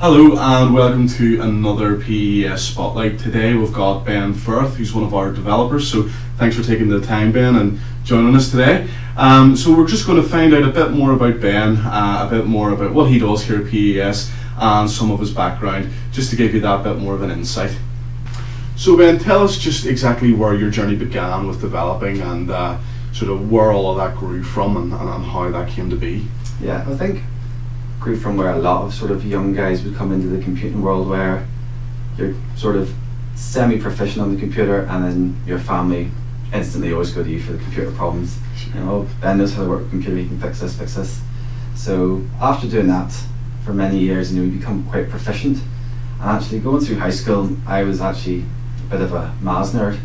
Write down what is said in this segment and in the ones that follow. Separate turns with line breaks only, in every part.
Hello and welcome to another PES Spotlight. Today we've got Ben Firth, who's one of our developers, so thanks for taking the time, Ben, and joining us today. So we're just going to find out a bit more about Ben, a bit more about what he does here at PES and some of his background, just to give you that bit more of an insight. So Ben, tell us just exactly where your journey began with developing and sort of where all of that grew from and how that came to be.
Yeah, I think grew from where a lot of sort of young guys would come into the computing world, where you're sort of semi-proficient on the computer and then your family instantly always go to you for the computer problems.
Sure.
You know, Ben knows how to work with a computer, he can fix this, fix this. So after doing that for many years, you become quite proficient. And actually going through high school, I was actually a bit of a maths nerd.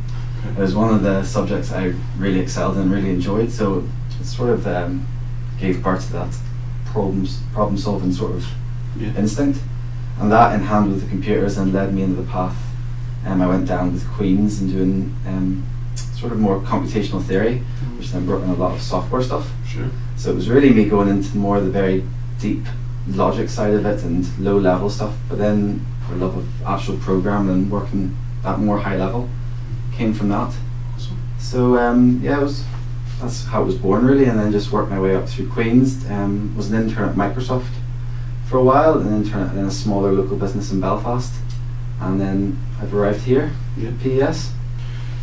It was one of the subjects I really excelled in and really enjoyed, so it sort of gave birth to that problem solving sort of instinct, and that in hand with the computers and led me into the path. I went down with Queen's and doing sort of more computational theory, which then brought in a lot of software stuff.
Sure.
So it was really me going into more of the very deep logic side of it and low level stuff, but then for love of actual programming and working that more high level came from that.
Awesome.
So that's how it was born really, and then just worked my way up through Queen's. Was an intern at Microsoft for a while, an intern in a smaller local business in Belfast, and then I've arrived here at PES.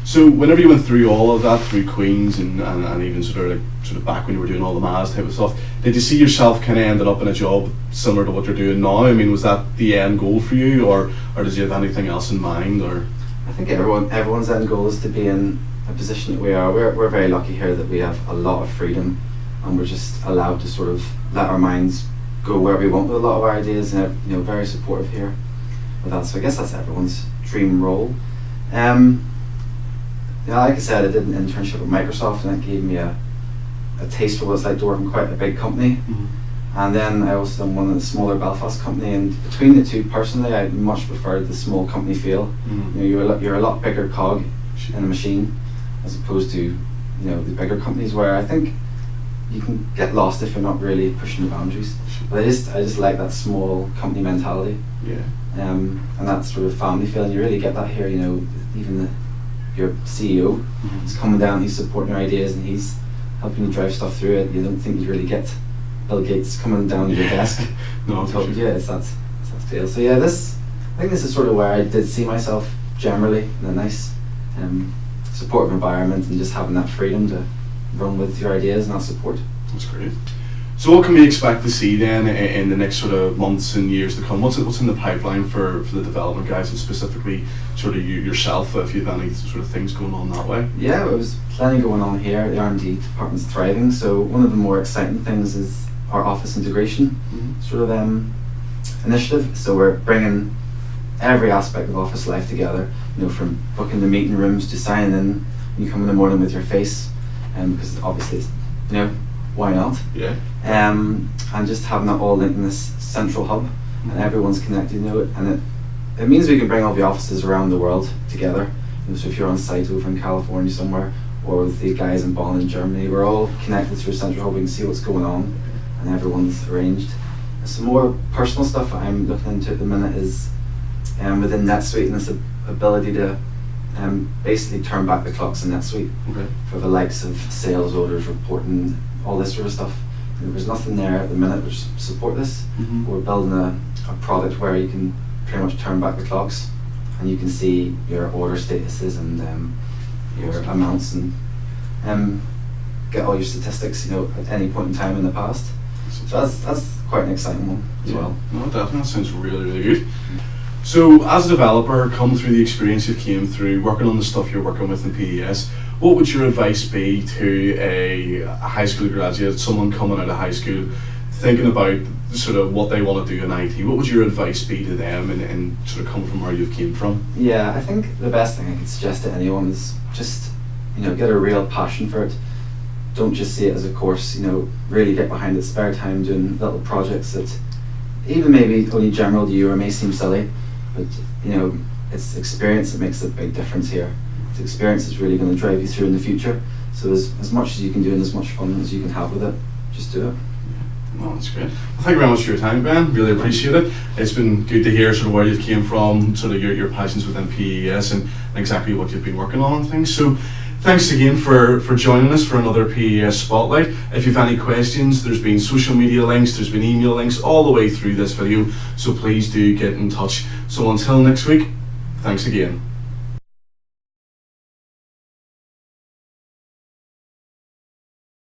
So whenever you went through all of that, through Queen's and even sort of back when you were doing all the maths type of stuff, did you see yourself kind of ended up in a job similar to what you're doing now? I mean, was that the end goal for you, or did you have anything else in mind? Or
I think everyone's end goal is to be in a position that we are. We're very lucky here that we have a lot of freedom, and we're just allowed to sort of let our minds go where we want with a lot of our ideas, and very supportive here with that. So I guess that's everyone's dream role. Like I said, I did an internship at Microsoft, and that gave me a taste for what it's like to work in quite a big company.
Mm-hmm.
And then I also done one in a smaller Belfast company, and between the two, personally, I much preferred the small company feel.
Mm-hmm.
You're a lot bigger cog in a machine, as opposed to the bigger companies, where I think you can get lost if you're not really pushing the boundaries. But I just like that small company mentality.
Yeah.
And that sort of family feeling. You really get that here. Even your CEO is coming down, he's supporting your ideas, and he's helping you drive stuff through it. You don't think you really get Bill Gates coming down to your desk.
No,
sure. Yeah, it's that feel. So yeah, I think this is sort of where I did see myself generally in a nice supportive environment, and just having that freedom to run with your ideas and that support.
That's great. So what can we expect to see then in the next sort of months and years to come? What's in the pipeline for the development guys, and specifically sort of yourself, if you have any sort of things going on that way?
Yeah, there was plenty going on here. The R&D department's thriving, so one of the more exciting things is our office integration sort of initiative. So we're bringing every aspect of office life together, from booking the meeting rooms to signing in when you come in the morning with your face, because obviously why not?
Yeah.
And just having that all linked in this central hub, and everyone's connected, and it means we can bring all the offices around the world together. So if you're on site over in California somewhere, or with the guys in Bonn in Germany, we're all connected through a central hub. We can see what's going on, and everyone's arranged. Some more personal stuff I'm looking into at the minute is within NetSuite, and this ability to basically turn back the clocks in NetSuite for the likes of sales orders, reporting, all this sort of stuff. There's nothing there at the minute which support this. We're building a product where you can pretty much turn back the clocks, and you can see your order statuses and your amounts, and get all your statistics at any point in time in the past. So that's quite an exciting one as well.
No, definitely. That sounds really, really good. So as a developer, come through the experience you came through, working on the stuff you're working with in PES, what would your advice be to a high school graduate, someone coming out of high school, thinking about sort of what they want to do in IT? What would your advice be to them, and sort of come from where you've came from?
Yeah, I think the best thing I could suggest to anyone is just get a real passion for it. Don't just see it as a course. Really get behind it. Spare time doing little projects that even maybe only general to you or may seem silly, but it's experience that makes a big difference here. The experience is really going to drive you through in the future. So as much as you can do and as much fun as you can have with it, just do it.
No, that's great. Well, thank you very much for your time, Ben. Really appreciate it. It's been good to hear sort of where you've came from, sort of your passions within PES and exactly what you've been working on and things. So thanks again for joining us for another PES Spotlight. If you've any questions, there's been social media links, there's been email links all the way through this video, so please do get in touch. So until next week, thanks again.